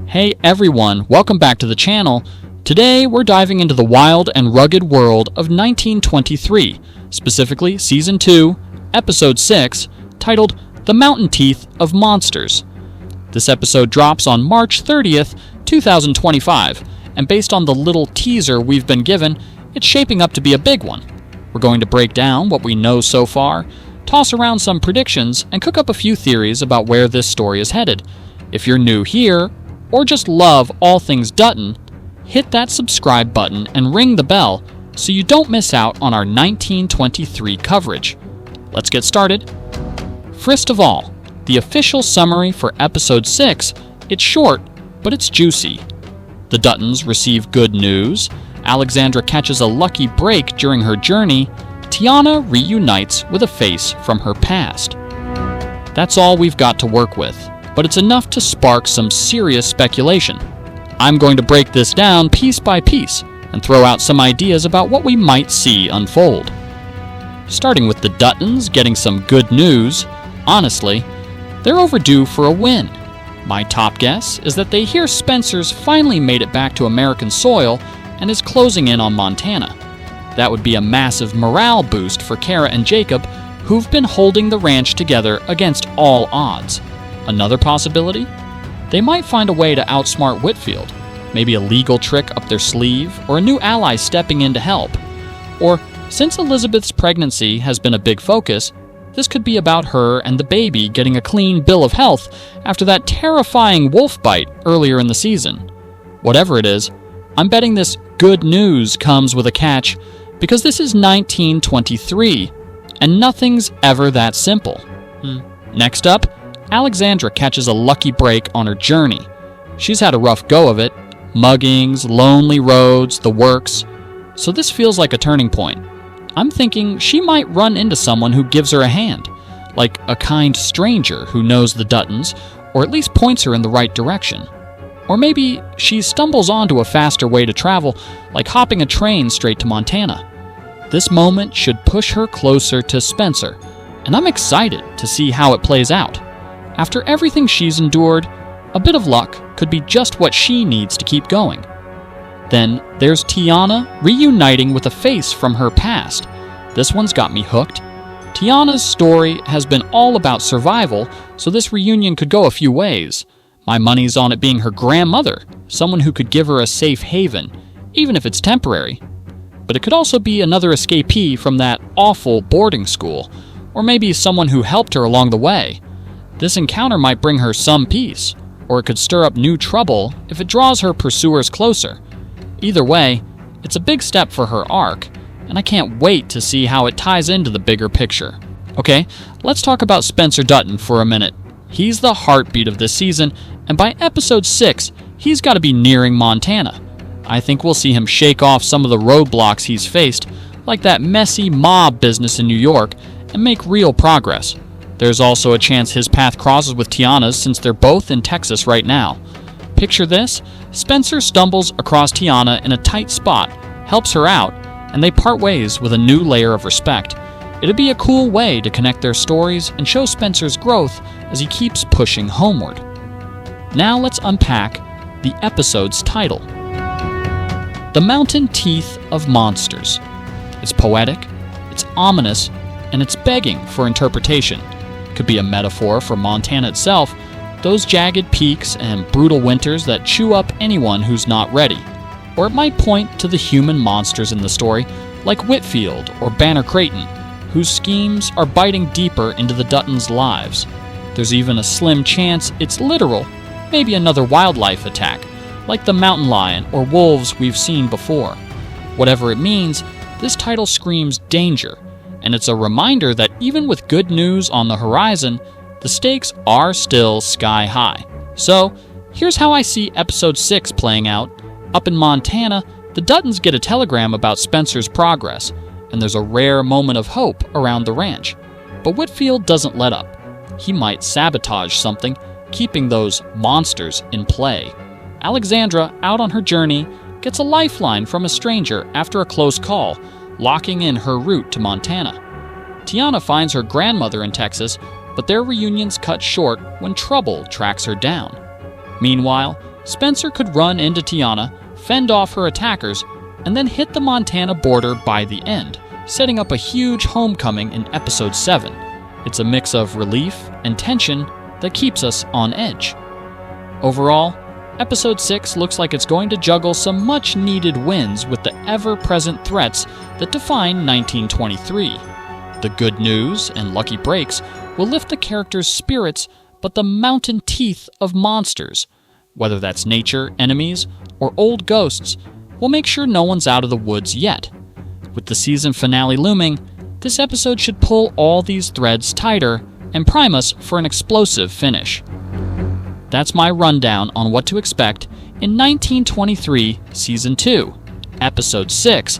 Hey everyone, welcome back to the channel. Today we're diving into the wild and rugged world of 1923, specifically Season 2, Episode 6, titled The Mountain Teeth of Monsters. This episode drops on March 30th, 2025, and based on the little teaser we've been given, it's shaping up to be a big one. We're going to break down what we know so far, toss around some predictions, and cook up a few theories about where this story is headed. If you're new here, or just love all things Dutton, hit that subscribe button and ring the bell so you don't miss out on our 1923 coverage. Let's get started. First of all, the official summary for Episode 6, it's short, but it's juicy. The Duttons receive good news, Alexandra catches a lucky break during her journey, Tiana reunites with a face from her past. That's all we've got to work with, but it's enough to spark some serious speculation. I'm going to break this down piece by piece and throw out some ideas about what we might see unfold. Starting with the Duttons getting some good news, honestly, they're overdue for a win. My top guess is that they hear Spencer's finally made it back to American soil and is closing in on Montana. That would be a massive morale boost for Kara and Jacob, who've been holding the ranch together against all odds. Another possibility? They might find a way to outsmart Whitfield, maybe a legal trick up their sleeve, or a new ally stepping in to help. Or, since Elizabeth's pregnancy has been a big focus, this could be about her and the baby getting a clean bill of health after that terrifying wolf bite earlier in the season. Whatever it is, I'm betting this good news comes with a catch, because this is 1923, and nothing's ever that simple. Next up, Alexandra catches a lucky break on her journey. She's had a rough go of it, muggings, lonely roads, the works, so this feels like a turning point. I'm thinking she might run into someone who gives her a hand, like a kind stranger who knows the Duttons, or at least points her in the right direction. Or maybe she stumbles onto a faster way to travel, like hopping a train straight to Montana. This moment should push her closer to Spencer, and I'm excited to see how it plays out. After everything she's endured, a bit of luck could be just what she needs to keep going. Then there's Tiana reuniting with a face from her past. This one's got me hooked. Tiana's story has been all about survival, so this reunion could go a few ways. My money's on it being her grandmother, someone who could give her a safe haven, even if it's temporary. But it could also be another escapee from that awful boarding school, or maybe someone who helped her along the way. This encounter might bring her some peace, or it could stir up new trouble if it draws her pursuers closer. Either way, it's a big step for her arc, and I can't wait to see how it ties into the bigger picture. Okay, let's talk about Spencer Dutton for a minute. He's the heartbeat of this season, and by Episode 6, he's got to be nearing Montana. I think we'll see him shake off some of the roadblocks he's faced, like that messy mob business in New York, and make real progress. There's also a chance his path crosses with Tiana's since they're both in Texas right now. Picture this: Spencer stumbles across Tiana in a tight spot, helps her out, and they part ways with a new layer of respect. It'd be a cool way to connect their stories and show Spencer's growth as he keeps pushing homeward. Now let's unpack the episode's title. The Mountain Teeth of Monsters. It's poetic, it's ominous, and it's begging for interpretation. Could be a metaphor for Montana itself, those jagged peaks and brutal winters that chew up anyone who's not ready. Or it might point to the human monsters in the story, like Whitfield or Banner Creighton, whose schemes are biting deeper into the Duttons' lives. There's even a slim chance it's literal, maybe another wildlife attack, like the mountain lion or wolves we've seen before. Whatever it means, this title screams danger, and it's a reminder that even with good news on the horizon, the stakes are still sky high. So, here's how I see Episode 6 playing out. Up in Montana, the Duttons get a telegram about Spencer's progress, and there's a rare moment of hope around the ranch. But Whitfield doesn't let up. He might sabotage something, keeping those monsters in play. Alexandra, out on her journey, gets a lifeline from a stranger after a close call, locking in her route to Montana. Tiana finds her grandmother in Texas, but their reunion's cut short when trouble tracks her down. Meanwhile, Spencer could run into Tiana, fend off her attackers, and then hit the Montana border by the end, setting up a huge homecoming in Episode 7. It's a mix of relief and tension that keeps us on edge. Overall, Episode 6 looks like it's going to juggle some much-needed wins with the ever-present threats that define 1923. The good news and lucky breaks will lift the characters' spirits, but the mountain teeth of monsters, whether that's nature, enemies, or old ghosts, will make sure no one's out of the woods yet. With the season finale looming, this episode should pull all these threads tighter and prime us for an explosive finish. That's my rundown on what to expect in 1923 Season 2, Episode 6.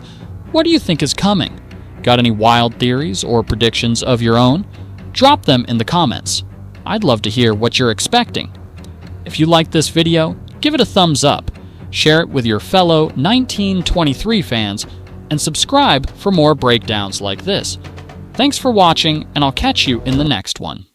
What do you think is coming? Got any wild theories or predictions of your own? Drop them in the comments. I'd love to hear what you're expecting. If you liked this video, give it a thumbs up, share it with your fellow 1923 fans, and subscribe for more breakdowns like this. Thanks for watching, and I'll catch you in the next one.